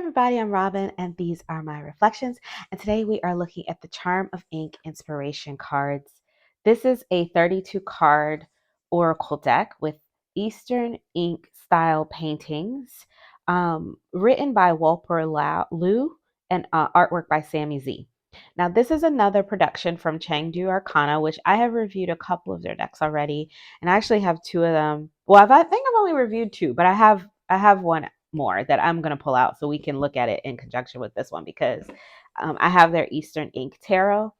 everybody, I'm Robin, and these are my reflections. And today we are looking at the Charm of Ink inspiration cards. This is a 32 card oracle deck with Eastern ink style paintings, written by Walper Liu and artwork by Sammy Z. Now, this is another production from Chengdu Arcana, which I have reviewed a couple of their decks already, and I actually have two of them. Well, I think I've only reviewed two, but I have one more that I'm going to pull out so we can look at it in conjunction with this one because I have their Eastern Ink Tarot.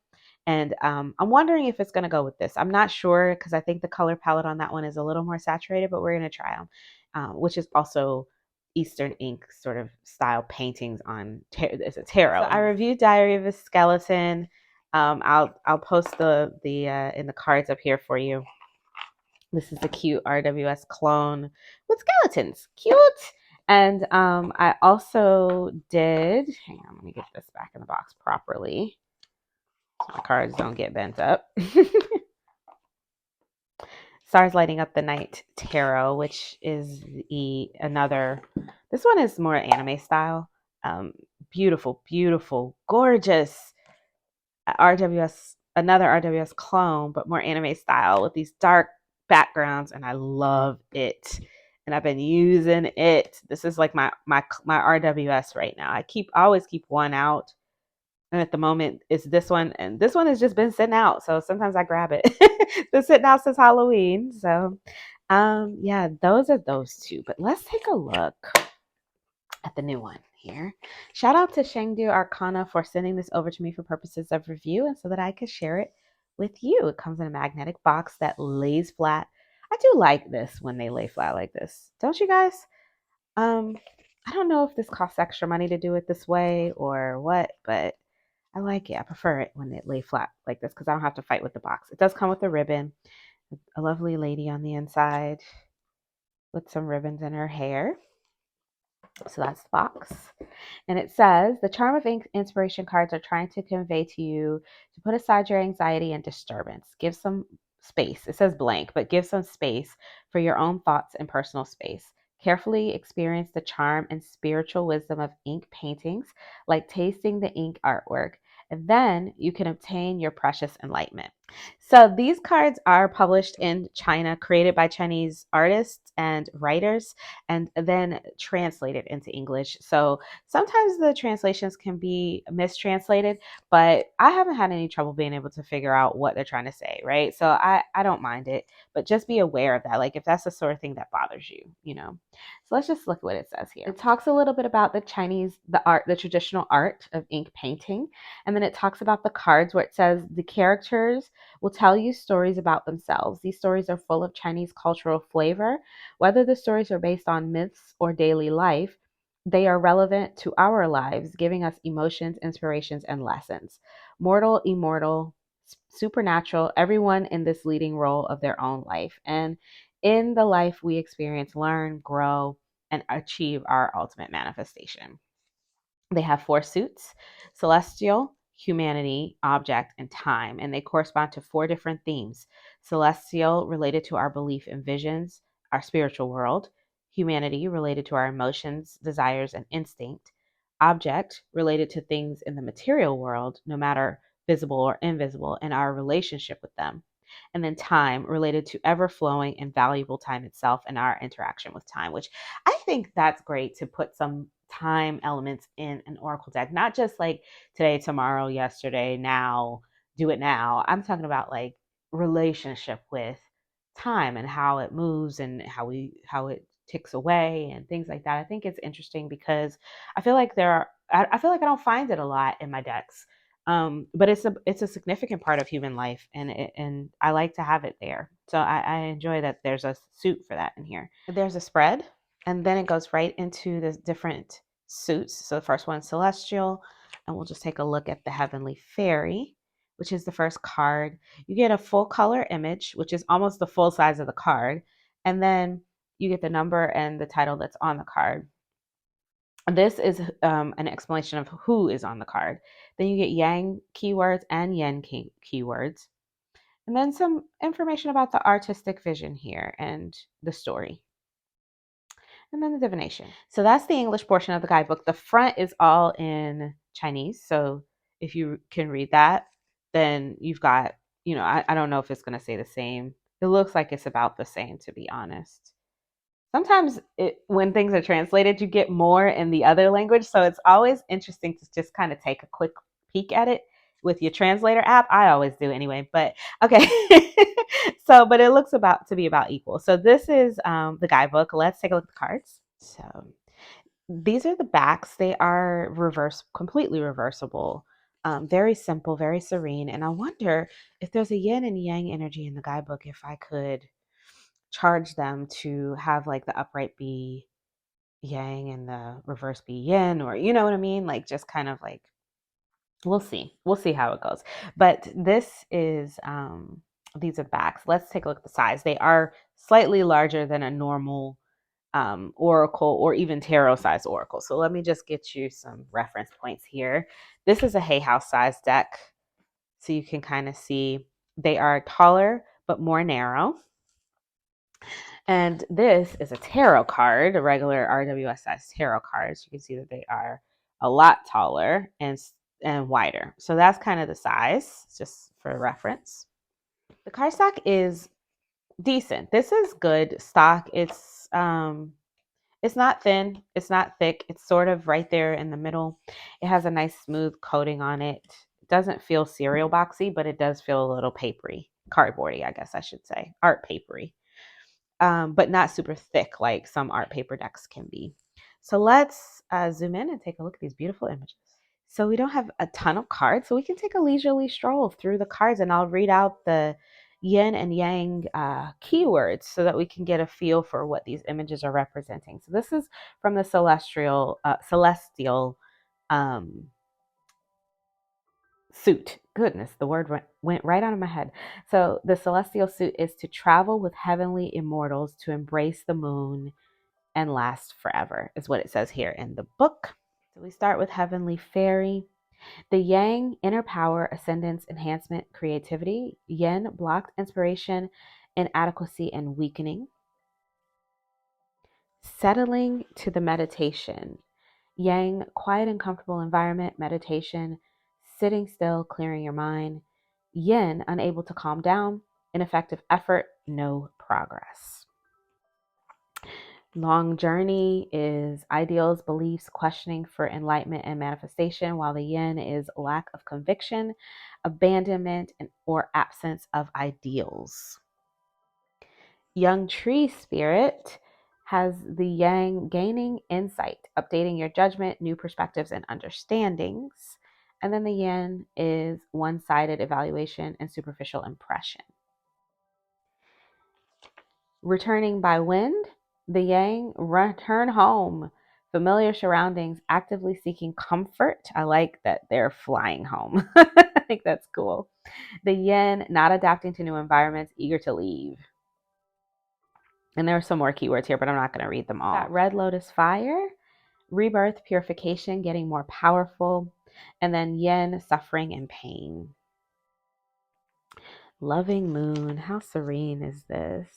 And I'm wondering if it's going to go with this. I'm not sure because I think the color palette on that one is a little more saturated, but we're going to try them, which is also Eastern Ink sort of style paintings on it's a tarot. So I reviewed Diary of a Skeleton. I'll post the in the cards up here for you. This is a cute RWS clone with skeletons. Cute. And I also did, hang on, let me get this back in the box properly so my cards don't get bent up. Stars Lighting Up the Night Tarot, which is another, this one is more anime style. Beautiful, beautiful, gorgeous RWS, another RWS clone, but more anime style with these dark backgrounds, and I love it. And I've been using it. This is like my RWS right now. I always keep one out. And at the moment it's this one, and this one has just been sitting out. So sometimes I grab it. It's been sitting out since Halloween. So yeah, those are those two. But let's take a look at the new one here. Shout out to Chengdu Arcana for sending this over to me for purposes of review and so that I could share it with you. It comes in a magnetic box that lays flat. I do like this when they lay flat like this. Don't you guys? I don't know if this costs extra money to do it this way or what, but I like it. I prefer it when it lay flat like this because I don't have to fight with the box. It does come with a ribbon, a lovely lady on the inside with some ribbons in her hair. So that's the box. And it says, the Charm of Ink inspiration cards are trying to convey to you to put aside your anxiety and disturbance. Give some space. It says blank, but give some space for your own thoughts and personal space. Carefully experience the charm and spiritual wisdom of ink paintings, like tasting the ink artwork, and then you can obtain your precious enlightenment. So these cards are published in China, created by Chinese artists and writers, and then translated into English. So sometimes the translations can be mistranslated, but I haven't had any trouble being able to figure out what they're trying to say, right? So I don't mind it, but just be aware of that. Like if that's the sort of thing that bothers you, you know. So let's just look at what it says here. It talks a little bit about the traditional art of ink painting. And then it talks about the cards where it says the characters will tell you stories about themselves. These stories are full of Chinese cultural flavor. Whether the stories are based on myths or daily life, they are relevant to our lives, giving us emotions, inspirations, and lessons. Mortal, immortal, supernatural, everyone in this leading role of their own life. And in the life we experience, learn, grow, and achieve our ultimate manifestation. They have 4 suits: celestial, humanity, object, and time, and they correspond to 4 different themes. Celestial, related to our belief and visions, our spiritual world; humanity, related to our emotions, desires, and instinct; object, related to things in the material world, no matter visible or invisible, and our relationship with them; and then time, related to ever flowing and valuable time itself and our interaction with time, which I think that's great to put some time elements in an oracle deck, not just like today, tomorrow, yesterday, now, do it now. I'm talking about like relationship with time and how it moves and how it ticks away and things like that. I think it's interesting because I feel like I feel like I don't find it a lot in my decks. But it's a significant part of human life, and I like to have it there. So I enjoy that there's a suit for that in here. There's a spread, and then it goes right into the different suits. So the first one's celestial, and we'll just take a look at the heavenly fairy, which is the first card. You get a full color image, which is almost the full size of the card, and then you get the number and the title that's on the card. This is an explanation of who is on the card. Then you get yang keywords and yen keywords. And then some information about the artistic vision here and the story. and then the divination. So that's the English portion of the guidebook. The front is all in Chinese. So if you can read that, then you've got, I don't know if it's going to say the same. It looks like it's about the same, to be honest. Sometimes when things are translated, you get more in the other language. So it's always interesting to just kind of take a quick peek at it with your translator app. I always do anyway, but okay. But it looks to be about equal. So this is the guidebook. Let's take a look at the cards. So these are the backs. They are completely reversible. Very simple, very serene. And I wonder if there's a yin and yang energy in the guidebook, if I could charge them to have like the upright be yang and the reverse be yin, or you know what I mean? Like just kind of like, we'll see how it goes. But this is these are backs. Let's take a look at the size. They are slightly larger than a normal oracle or even tarot size oracle. So let me just get you some reference points here. This is a Hay House size deck, so you can kind of see they are taller but more narrow. And this is a tarot card, a regular RWS size tarot card. So you can see that they are a lot taller and wider. So that's kind of the size, just for reference. The cardstock is decent. This is good stock. It's not thin, it's not thick. It's sort of right there in the middle. It has a nice smooth coating on it. It doesn't feel cereal boxy, but it does feel a little papery, cardboardy, I guess I should say, art papery. But not super thick like some art paper decks can be. So let's zoom in and take a look at these beautiful images. So we don't have a ton of cards, so we can take a leisurely stroll through the cards, and I'll read out the yin and yang keywords so that we can get a feel for what these images are representing. So this is from the celestial suit. Goodness, the word went right out of my head. So the celestial suit is to travel with heavenly immortals, to embrace the moon and last forever, is what it says here in the book. So we start with heavenly fairy. The yang, inner power, ascendance, enhancement, creativity. Yin, blocked inspiration, inadequacy, and weakening. Settling to the meditation. Yang, quiet and comfortable environment, meditation, sitting still, clearing your mind. Yin, unable to calm down, ineffective effort, no progress. Long journey is ideals, beliefs, questioning for enlightenment and manifestation, while the yin is lack of conviction, abandonment, or absence of ideals. Young tree spirit has the yang, gaining insight, updating your judgment, new perspectives and understandings. And then the yin is one-sided evaluation and superficial impression. Returning by wind, the yang, return home, familiar surroundings, actively seeking comfort. I like that they're flying home. I think that's cool. The yin, not adapting to new environments, eager to leave. And there are some more keywords here, but I'm not going to read them all. Got red lotus fire, rebirth, purification, getting more powerful. And then yin, suffering and pain. Loving moon, how serene is this?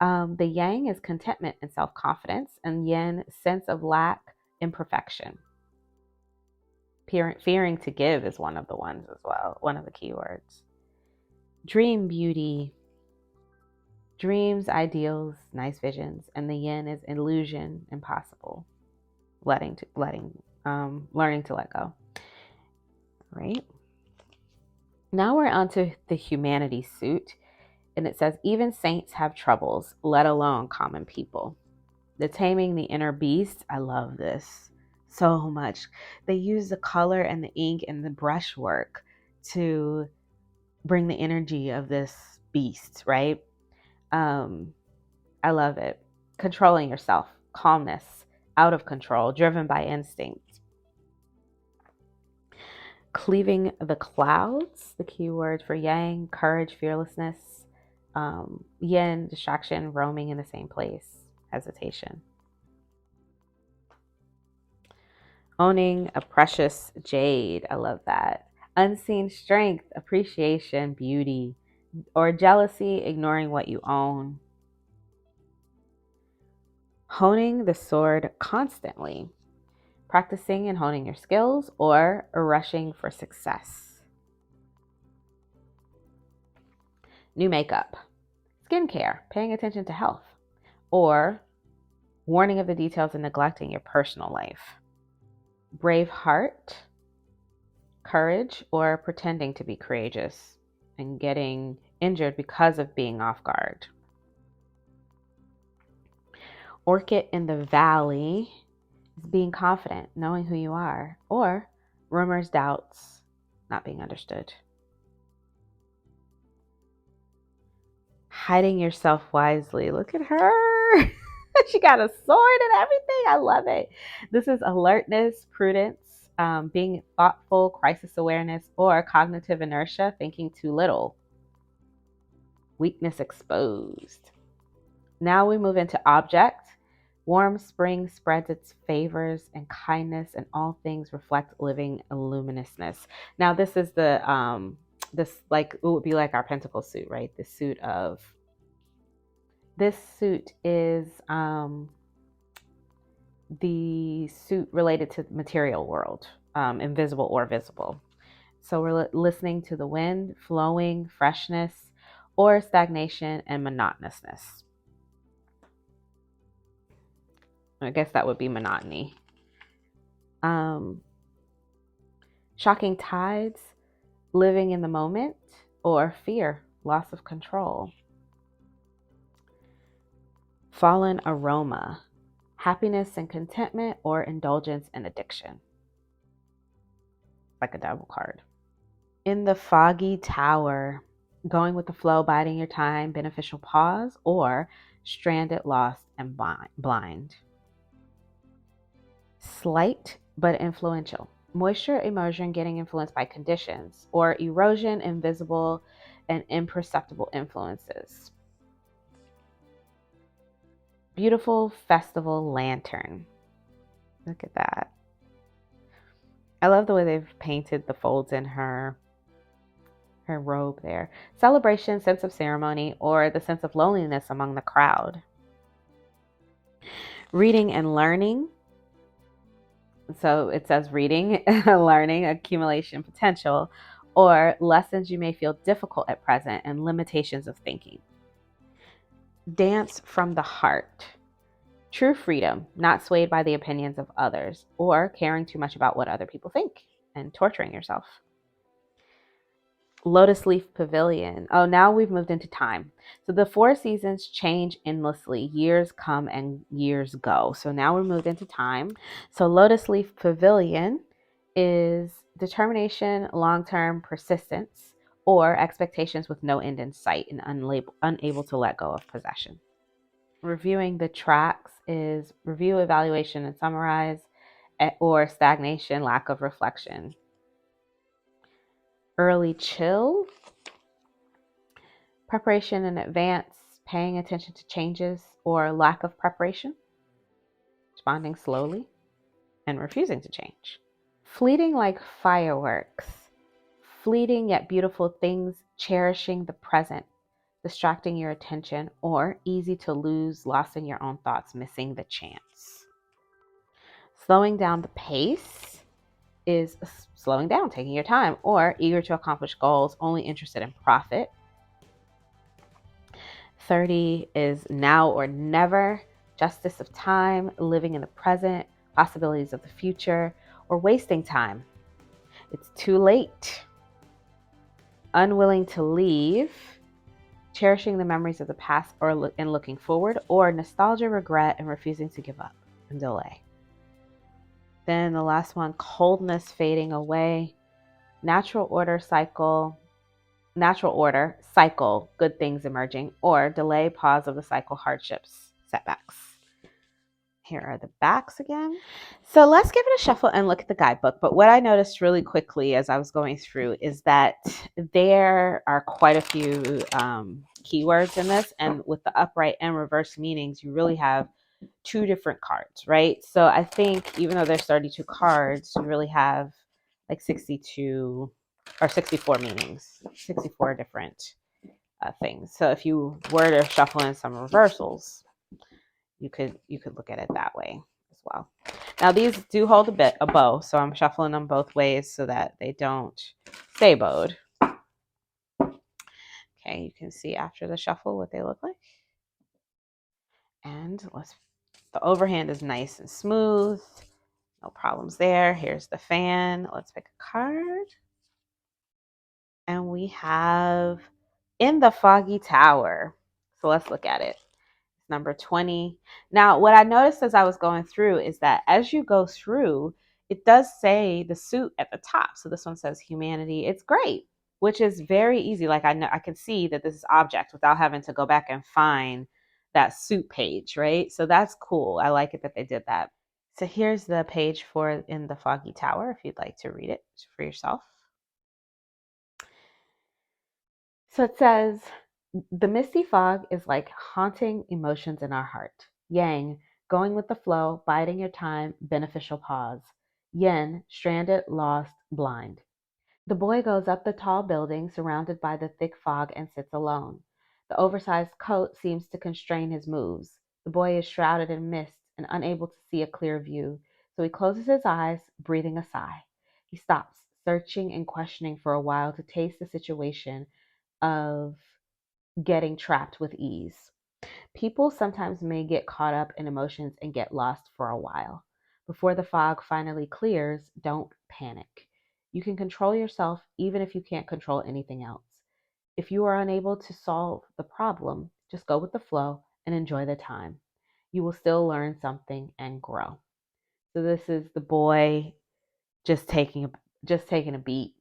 The yang is contentment and self-confidence, and yin, sense of lack, imperfection. Fearing to give is one of the ones as well, one of the keywords. Dream beauty, dreams, ideals, nice visions, and the yin is illusion, impossible. Learning to let go. Right? Now we're onto the humanity suit. And it says, even saints have troubles, let alone common people. The taming the inner beast. I love this so much. They use the color and the ink and the brushwork to bring the energy of this beast, right? I love it. Controlling yourself, calmness, out of control, driven by instinct. Cleaving the clouds, the keyword for yang, courage, fearlessness. Yin, distraction, roaming in the same place, hesitation. Owning a precious jade, I love that. Unseen strength, appreciation, beauty, or jealousy, ignoring what you own. Honing the sword constantly, practicing and honing your skills, or rushing for success. New makeup, skincare, paying attention to health, or warning of the details and neglecting your personal life. Brave heart, courage, or pretending to be courageous and getting injured because of being off guard. Orchid in the valley is being confident, knowing who you are, or rumors, doubts, not being understood. Hiding yourself wisely. Look at her. She got a sword and everything. I love it. This is alertness, prudence, being thoughtful, crisis awareness, or cognitive inertia, thinking too little. Weakness exposed. Now we move into object. Warm spring spreads its favors and kindness, and all things reflect living luminousness. Now this is this like it would be like our pentacle suit, right? This suit is the suit related to the material world, invisible or visible. So we're listening to the wind, flowing, freshness, or stagnation and monotonousness. I guess that would be monotony. Shocking tides, living in the moment, or fear, loss of control. Fallen aroma, happiness and contentment, or indulgence and addiction. Like a double card. In the foggy tower, going with the flow, biding your time, beneficial pause, or stranded, lost, and blind. Slight but influential. Moisture, immersion, getting influenced by conditions, or erosion, invisible and imperceptible influences. Beautiful festival lantern. Look at that. I love the way they've painted the folds in her robe there. Celebration, sense of ceremony, or the sense of loneliness among the crowd. Reading and learning. So it says reading, learning, accumulation potential, or lessons you may feel difficult at present and limitations of thinking. Dance from the heart. True freedom, not swayed by the opinions of others or caring too much about what other people think and torturing yourself. Lotus Leaf Pavilion. Oh, now we've moved into time. So the 4 seasons change endlessly. Years come and years go. So now we're moved into time. So Lotus Leaf Pavilion is determination, long-term persistence, or expectations with no end in sight and unable to let go of possession. Reviewing the tracks is review, evaluation, and summarize, or stagnation, lack of reflection. Early chill, preparation in advance, paying attention to changes or lack of preparation, responding slowly, and refusing to change. Fleeting like fireworks, fleeting yet beautiful things, cherishing the present, distracting your attention, or easy to lose, lost in your own thoughts, missing the chance. Slowing down the pace is slowing down, taking your time, or eager to accomplish goals, only interested in profit. 30 is now or never, justice of time, living in the present, possibilities of the future, or wasting time. It's too late. Unwilling to leave, cherishing the memories of the past and looking forward, or nostalgia, regret, and refusing to give up and delay. Then the last one, coldness fading away, natural order, cycle, good things emerging, or delay, pause of the cycle, hardships, setbacks. Here are the backs again. So let's give it a shuffle and look at the guidebook. But what I noticed really quickly as I was going through is that there are quite a few keywords in this. And with the upright and reverse meanings, you really have 2 different cards, right? So I think even though there's 32 cards, you really have like 62 or 64 meanings, 64 different things. So if you were to shuffle in some reversals, you could look at it that way as well. Now these do hold a bow, so I'm shuffling them both ways so that they don't stay bowed. Okay, you can see after the shuffle what they look like. And the overhand is nice and smooth. No problems there. Here's the fan. Let's pick a card. And we have In the Foggy Tower. So let's look at it. It's number 20. Now, what I noticed as I was going through is that as you go through, it does say the suit at the top. So this one says humanity. It's great, which is very easy. Like I know I can see that this is object without having to go back and find that suit page, right? So that's cool. I like it that they did that. So here's the page for In the Foggy Tower if you'd like to read it for yourself. So it says, the misty fog is like haunting emotions in our heart. Yang, going with the flow, biding your time, beneficial pause. Yin, stranded, lost, blind. The boy goes up the tall building surrounded by the thick fog and sits alone. The oversized coat seems to constrain his moves. The boy is shrouded in mist and unable to see a clear view, so he closes his eyes, breathing a sigh. He stops, searching and questioning for a while to taste the situation of getting trapped with ease. People sometimes may get caught up in emotions and get lost for a while. Before the fog finally clears, don't panic. You can control yourself even if you can't control anything else. If you are unable to solve the problem, just go with the flow and enjoy the time. You will still learn something and grow. So this is the boy just taking a beat,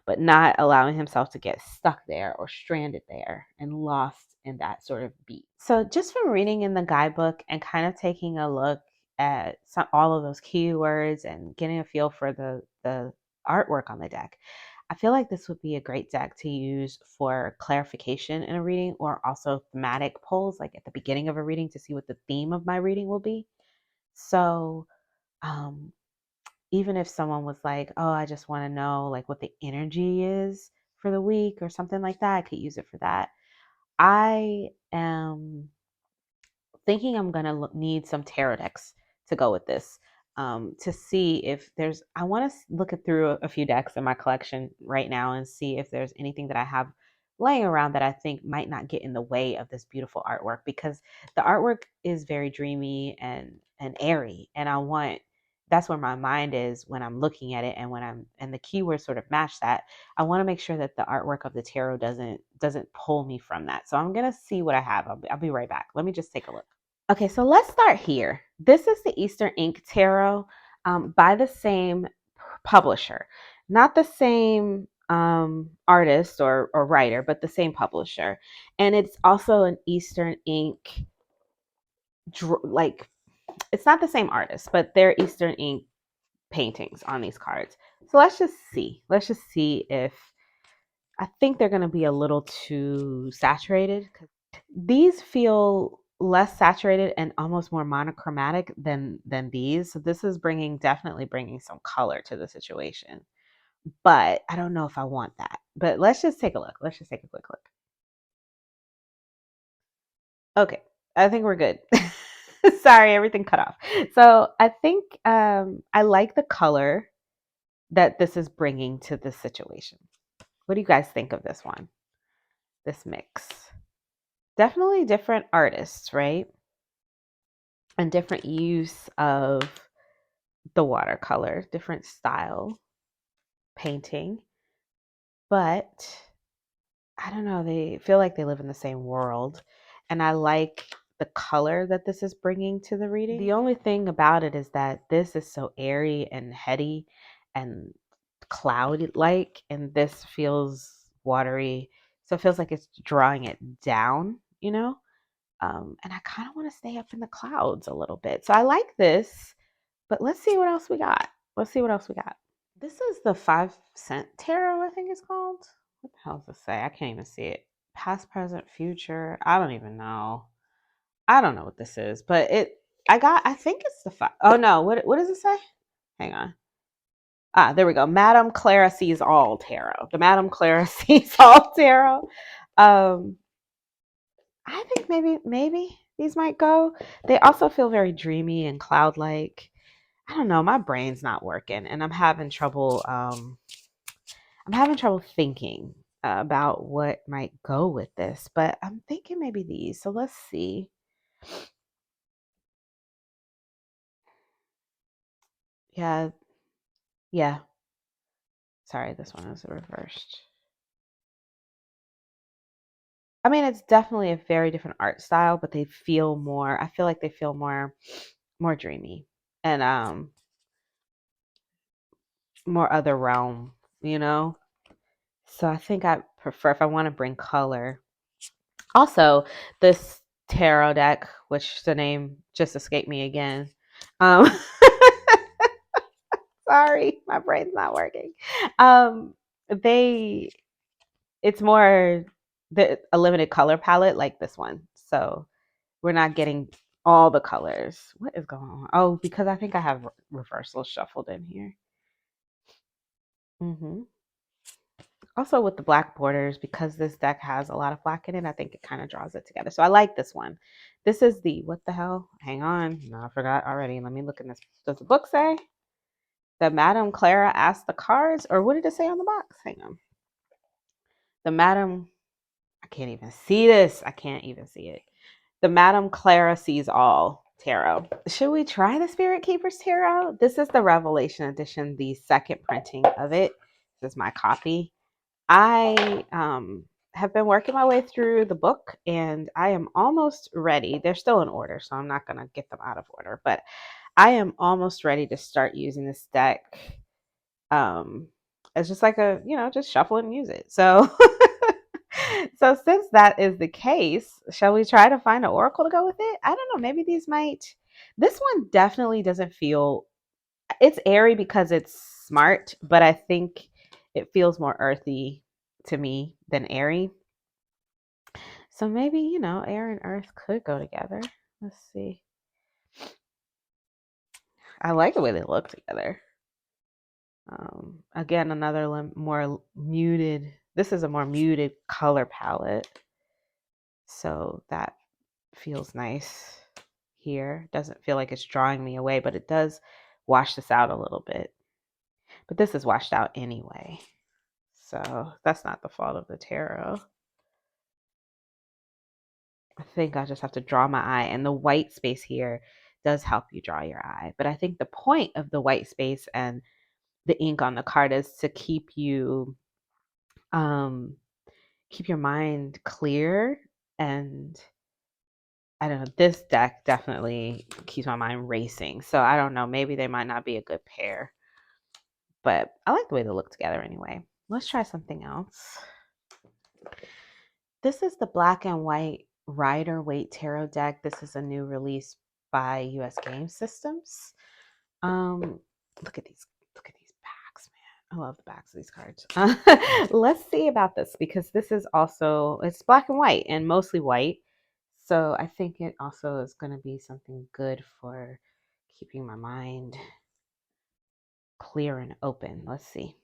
but not allowing himself to get stuck there or stranded there and lost in that sort of beat. So just from reading in the guidebook and kind of taking a look at all of those keywords and getting a feel for the artwork on the deck, I feel like this would be a great deck to use for clarification in a reading, or also thematic pulls, like at the beginning of a reading, to see what the theme of my reading will be. So um, even if someone was like, oh, I just want to know like what the energy is for the week or something like that, I could use it for that. I am thinking I'm going to need some tarot decks to go with this, to see if I want to look through a few decks in my collection right now and see if there's anything that I have laying around that I think might not get in the way of this beautiful artwork, because the artwork is very dreamy and airy, and that's where my mind is when I'm looking at it, and the keywords sort of match that. I want to make sure that the artwork of the tarot doesn't pull me from that. So I'm gonna see what I have. I'll be right back. Let me just take a look. Okay, so let's start here. This is the Eastern Ink Tarot, by the same publisher, not the same artist or writer, but the same publisher. And it's also an Eastern Ink, like, it's not the same artist, but they're Eastern Ink paintings on these cards. So let's just see. Let's just see if I think they're going to be a little too saturated. These feel less saturated and almost more monochromatic than these. So this is definitely bringing some color to the situation. But I don't know if I want that. But let's just take a look. Let's just take a quick look. Okay, I think we're good. Sorry, everything cut off. So I think I like the color that this is bringing to this situation. What do you guys think of this one? This mix? Definitely different artists, right? And different use of the watercolor, different style painting. But I don't know, they feel like they live in the same world. And I like the color that this is bringing to the reading. The only thing about it is that this is so airy and heady and cloud like, and this feels watery. So it feels like it's drawing it down, and I kind of want to stay up in the clouds a little bit. So I like this, but let's see what else we got. Let's see what else we got. This is the 5 cent tarot, I think it's called. What the hell does it say? I can't even see it. Past, present, future. I don't even know. I don't know what this is, but I think it's the five. Oh no, what does it say? Hang on. There we go. Madame Clara Sees All Tarot. The Madame Clara Sees All Tarot. I think maybe these might go. They also feel very dreamy and cloud-like. I don't know, my brain's not working and I'm having trouble thinking about what might go with this, but I'm thinking maybe these. So let's see. Yeah, yeah. Sorry, this one is reversed. I mean, it's definitely a very different art style, but they feel more, I feel like they feel more dreamy and more other realm, you know? So I think I prefer if I want to bring color. Also, this tarot deck, which the name just escaped me again. Um sorry, my brain's not working. Um they it's more a limited color palette like this one. So we're not getting all the colors. What is going on? Oh, because I think I have reversals shuffled in here. Also with the black borders, because this deck has a lot of black in it, I think it kind of draws it together. So I like this one. This is the, what the hell? Hang on. No, I forgot already. Let me look in this. Does the book say that Madame Clara asked the cards? Or what did it say on the box? Hang on. The Madame, I can't even see this. I can't even see it. The Madame Clara Sees All tarot. Should we try the Spirit Keepers tarot? This is the Revelation edition, the second printing of it. This is my copy. I have been working my way through the book and I am almost ready. They're still in order, so I'm not going to get them out of order, but I am almost ready to start using this deck. It's just like just shuffle it and use it. So, so since that is the case, shall we try to find an oracle to go with it? I don't know. Maybe these might. This one definitely doesn't feel. It's airy because it's smart, but I think it feels more earthy to me than airy. So maybe, air and earth could go together. Let's see. I like the way they look together. Again, another more muted. This is a more muted color palette. So that feels nice here. Doesn't feel like it's drawing me away, but it does wash this out a little bit. But this is washed out anyway. So that's not the fault of the tarot. I think I just have to draw my eye. And the white space here does help you draw your eye. But I think the point of the white space and the ink on the card is to keep your mind clear. And I don't know, this deck definitely keeps my mind racing. So I don't know, maybe they might not be a good pair. But I like the way they look together anyway. Let's try something else. This is the black and white Rider Waite Tarot deck. This is a new release by US Game Systems. Look at these backs, man. I love the backs of these cards. Let's see about this because this is also, it's black and white and mostly white. So I think it also is going to be something good for keeping my mind clear and open. Let's see.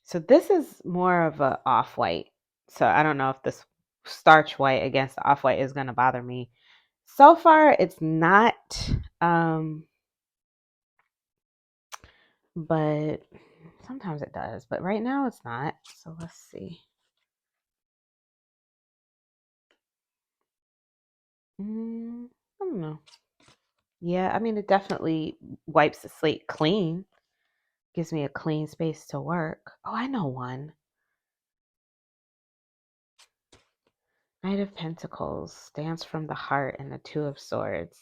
So this is more of a off-white. So I don't know if this starch white against the off-white is going to bother me. So far, it's not. But sometimes it does. But right now, it's not. So let's see. I don't know. Yeah, I mean, it definitely wipes the slate clean. Gives me a clean space to work. Oh, I know one. Knight of Pentacles, Dance from the Heart, and the Two of Swords.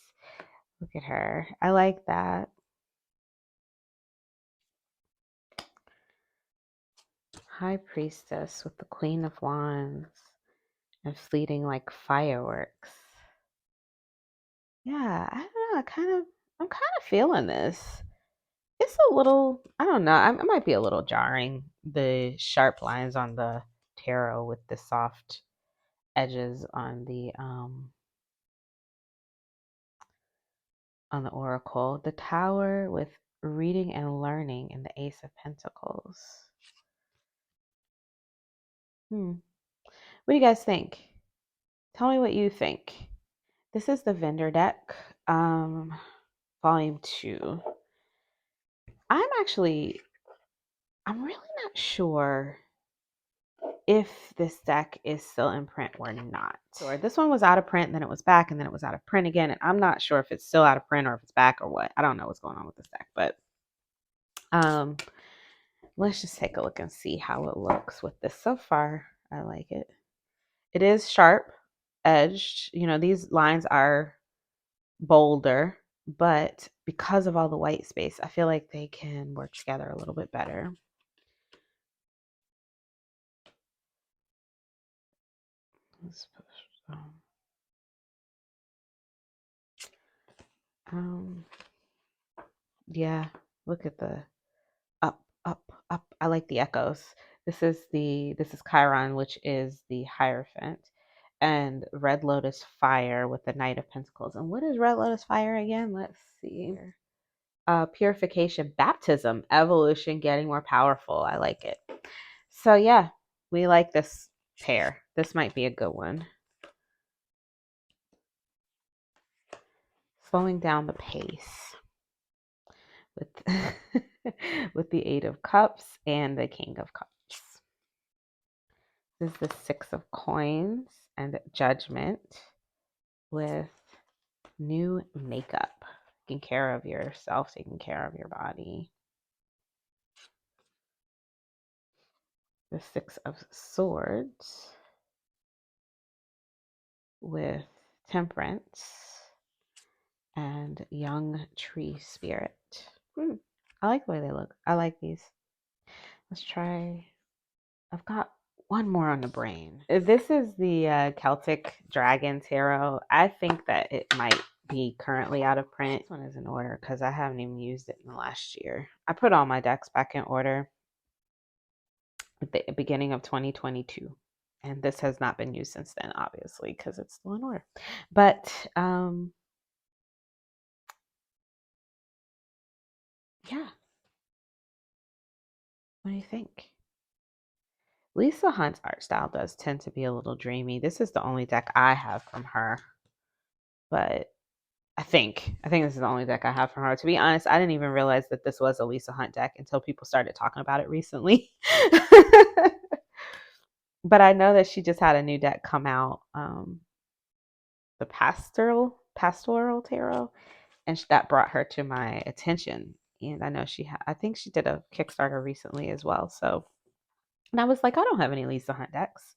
Look at her. I like that. High Priestess with the Queen of Wands and fleeting like fireworks. Yeah, I don't know. I'm kind of feeling this. It's a little, I don't know. It might be a little jarring. The sharp lines on the tarot with the soft edges on the oracle. The Tower with reading and learning and the Ace of Pentacles. What do you guys think? Tell me what you think. This is the Vindor Deck, volume 2. I'm really not sure if this deck is still in print or not. Or this one was out of print, then it was back, and then it was out of print again. And I'm not sure if it's still out of print or if it's back or what. I don't know what's going on with this deck, but let's just take a look and see how it looks with this. So far, I like it. It is sharp edged. You know, these lines are bolder, but because of all the white space, I feel like they can work together a little bit better. Yeah, look at the up, up, up. I like the echoes. This is Chiron, which is the Hierophant, and Red Lotus Fire with the Knight of Pentacles. And what is Red Lotus Fire again? Let's see. Purification, baptism, evolution, getting more powerful. I like it. So yeah, we like this pair. This might be a good one. Slowing down the pace with with the Eight of Cups and the King of Cups. This is the Six of Coins and Judgment with new makeup. Taking care of yourself, taking care of your body. The Six of Swords with Temperance and Young Tree Spirit. I like the way they look. I like these. Let's try. I've got one more on the brain. This is the Celtic Dragon Tarot. I think that it might be currently out of print. This one is in order because I haven't even used it in the last year. I put all my decks back in order at the beginning of 2022. And this has not been used since then, obviously, because it's still in order. But yeah. What do you think? Lisa Hunt's art style does tend to be a little dreamy. This is the only deck I have from her. But I think this is the only deck I have from her. To be honest, I didn't even realize that this was a Lisa Hunt deck until people started talking about it recently. But I know that she just had a new deck come out, the Pastoral Tarot, and that brought her to my attention. And I know I think she did a Kickstarter recently as well. So, and I was like, I don't have any Lisa Hunt decks,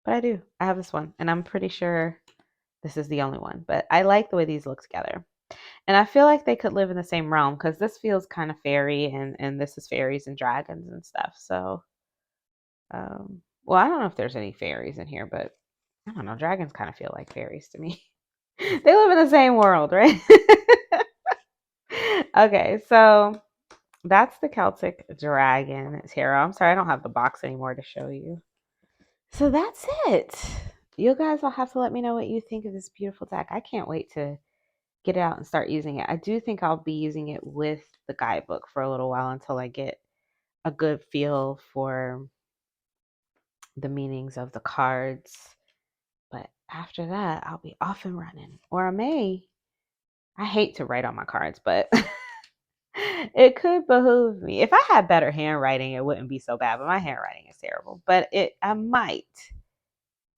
but I do. I have this one, and I'm pretty sure this is the only one. But I like the way these look together. And I feel like they could live in the same realm because this feels kind of fairy and this is fairies and dragons and stuff. So, well, I don't know if there's any fairies in here, but I don't know. Dragons kind of feel like fairies to me. They live in the same world, right? Okay, so that's the Celtic Dragon Tarot. I'm sorry, I don't have the box anymore to show you. So that's it. You guys will have to let me know what you think of this beautiful deck. I can't wait to get it out and start using it. I do think I'll be using it with the guidebook for a little while until I get a good feel for the meanings of the cards. But after that, I'll be off and running. Or I hate to write on my cards, but it could behoove me. If I had better handwriting, it wouldn't be so bad, but my handwriting is terrible. But I might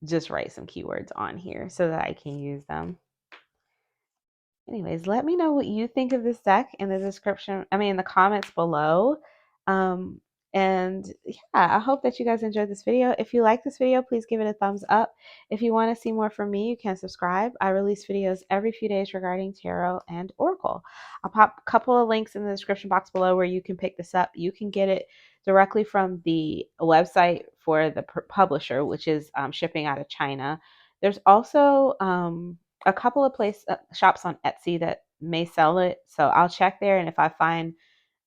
just write some keywords on here so that I can use them. Anyways, let me know what you think of this deck in the description. In the comments below. And yeah, I hope that you guys enjoyed this video. If you like this video, please give it a thumbs up. If you want to see more from me, you can subscribe. I release videos every few days regarding tarot and oracle. I'll pop a couple of links in the description box below where you can pick this up. You can get it directly from the website for the publisher, which is shipping out of China. There's also a couple of shops on Etsy that may sell it, so I'll check there, and if I find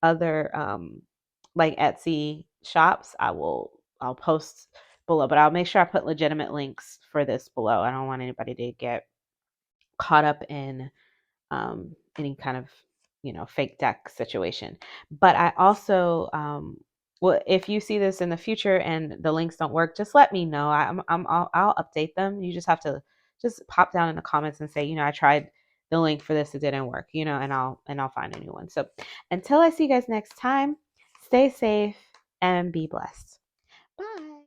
other like Etsy shops, I'll post below, but I'll make sure I put legitimate links for this below. I don't want anybody to get caught up in any kind of fake deck situation. But I also well, if you see this in the future and the links don't work, just let me know. I'll update them. You just have to just pop down in the comments and say, I tried the link for this, it didn't work, and I'll find a new one. So until I see you guys next time, stay safe and be blessed.